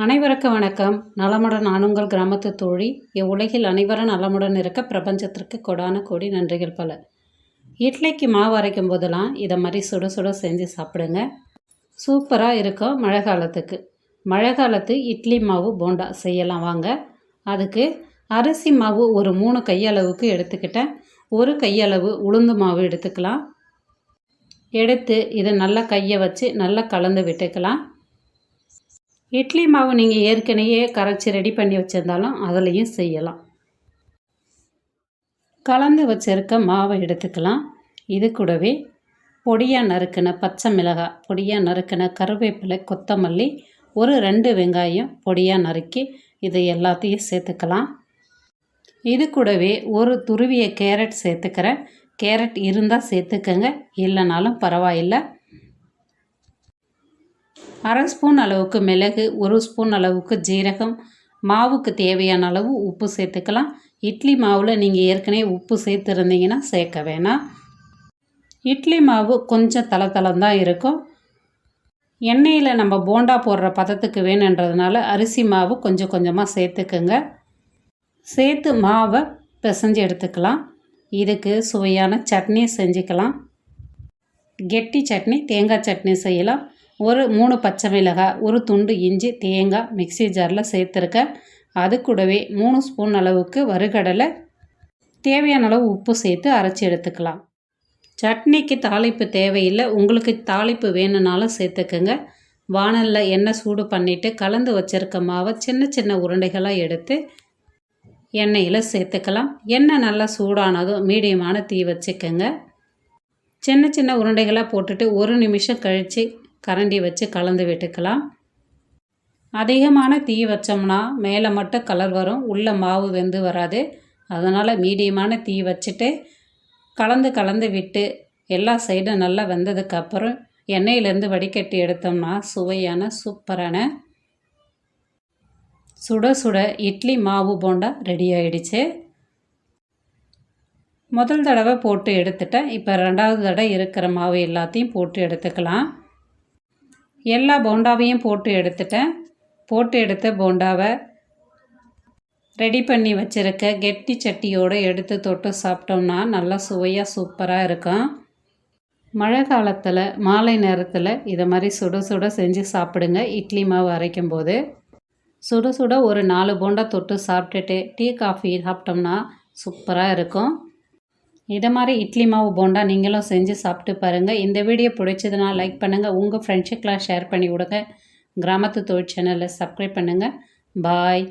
அனைவருக்கும் வணக்கம். நலமுடன் நான் உங்கள் கிராமத்து தோழி. இவ்வுலகில் அனைவரும் நலமுடன் இருக்க பிரபஞ்சத்திற்கு கொடான கோடி நன்றிகள் பல. இட்லிக்கு மாவு அரைக்கும் போதெல்லாம் இதை மாதிரி சுட சுட செஞ்சு சாப்பிடுங்க. சூப்பராக இருக்கும் மழை காலத்துக்கு. மழை காலத்து இட்லி மாவு போண்டா செய்யலாம் வாங்க. அதுக்கு அரிசி மாவு ஒரு 3 கையளவுக்கு எடுத்துக்கிட்டேன். 1 கையளவு உளுந்து மாவு எடுத்துக்கலாம். எடுத்து இதை நல்லா கையை வச்சு நல்லா கலந்து விட்டுக்கலாம். இட்லி மாவு நீங்கள் ஏற்கனவே கரைச்சி ரெடி பண்ணி வச்சுருந்தாலும் அதுலேயும் செய்யலாம். கலந்து வச்சுருக்க மாவை எடுத்துக்கலாம். இது கூடவே பொடியாக நறுக்கின பச்சை மிளகாய், பொடியாக நறுக்கின கருவேப்பிலை, கொத்தமல்லி, ஒரு 2 வெங்காயம் பொடியாக நறுக்கி இது எல்லாத்தையும் சேர்த்துக்கலாம். இது கூடவே ஒரு துருவிய கேரட் சேர்த்துக்கிறேன். கேரட் இருந்தால் சேர்த்துக்கங்க, இல்லைனாலும் பரவாயில்லை. 1/2 ஸ்பூன் அளவுக்கு மிளகு, 1 ஸ்பூன் அளவுக்கு ஜீரகம், மாவுக்கு தேவையான அளவு உப்பு சேர்த்துக்கலாம். இட்லி மாவில் நீங்கள் ஏற்கனவே உப்பு சேர்த்துருந்தீங்கன்னா சேர்க்க வேணாம். இட்லி மாவு கொஞ்சம் தளதளந்தான் இருக்கும். எண்ணெயில் நம்ம போண்டா போடுற பதத்துக்கு வேணுன்றதுனால அரிசி மாவு கொஞ்சம் கொஞ்சமாக சேர்த்துக்குங்க. சேர்த்து மாவை பிசைஞ்சு எடுத்துக்கலாம். இதுக்கு சுவையான சட்னி செஞ்சுக்கலாம். கெட்டி சட்னி, தேங்காய் சட்னி செய்யலாம். ஒரு 3 பச்சை மிளகாய், ஒரு துண்டு இஞ்சி, தேங்காய் மிக்ஸி ஜாரில் சேர்த்துருக்கேன். அது கூடவே 3 ஸ்பூன் அளவுக்கு வறுகடலை, தேவையான அளவு உப்பு சேர்த்து அரைச்சி எடுத்துக்கலாம். சட்னிக்கு தாளிப்பு தேவையில்லை. உங்களுக்கு தாளிப்பு வேணும்னாலும் சேர்த்துக்குங்க. வாணலில் எண்ணெய் சூடு பண்ணிவிட்டு கலந்து வச்சுருக்க மாவை சின்ன சின்ன உருண்டைகளாக எடுத்து எண்ணெயில் சேர்த்துக்கலாம். எண்ணெய் நல்லா சூடானதும் மீடியமான தீ வச்சுக்கோங்க. சின்ன சின்ன உருண்டைகளாக போட்டுட்டு 1 நிமிஷம் கழித்து கரண்டி வச்சு கலந்து விட்டுக்கலாம். அதிகமான தீ வச்சோம்னா மேலே மட்டும் கலர் வரும், உள்ள மாவு வெந்து வராது. அதனால் மீடியமான தீ வச்சுட்டு கலந்து விட்டு எல்லா சைடும் நல்லா வெந்ததுக்கப்புறம் எண்ணெயிலேருந்து வடிகட்டி எடுத்தோம்னா சுவையான சூப்பரான சுட சுட இட்லி மாவு போண்டா ரெடி ஆகிடுச்சு. முதல் தடவை போட்டு எடுத்துட்டேன். இப்போ 2வது தடவை இருக்கிற மாவு எல்லாத்தையும் போட்டு எடுத்துக்கலாம். எல்லா போண்டாவையும் போட்டு எடுத்துட்டேன். போட்டு எடுத்த போண்டாவை ரெடி பண்ணி வச்சுருக்க கெட்டி சட்டியோடு எடுத்து தொட்டு சாப்பிட்டோம்னா நல்லா சுவையாக சூப்பராக இருக்கும். மழை காலத்தில் மாலை நேரத்தில் இதை மாதிரி சுட சுட செஞ்சு சாப்பிடுங்க. இட்லி மாவு அரைக்கும் போது சுட சுட ஒரு 4 போண்டா தொட்டு சாப்பிட்டுட்டு டீ காஃபி சாப்பிட்டோம்னா சூப்பராக இருக்கும். இதை மாதிரி இட்லி மாவு போண்டா நீங்களும் செஞ்சு சாப்பிட்டு பாருங்கள். இந்த வீடியோ பிடிச்சதுன்னா லைக் பண்ணுங்கள். உங்கள் ஃப்ரெண்ட்ஸுக்கெலாம் ஷேர் பண்ணி விடுங்க. கிராமத்து தோழி சேனலில் சப்ஸ்கிரைப் பண்ணுங்கள். பாய்.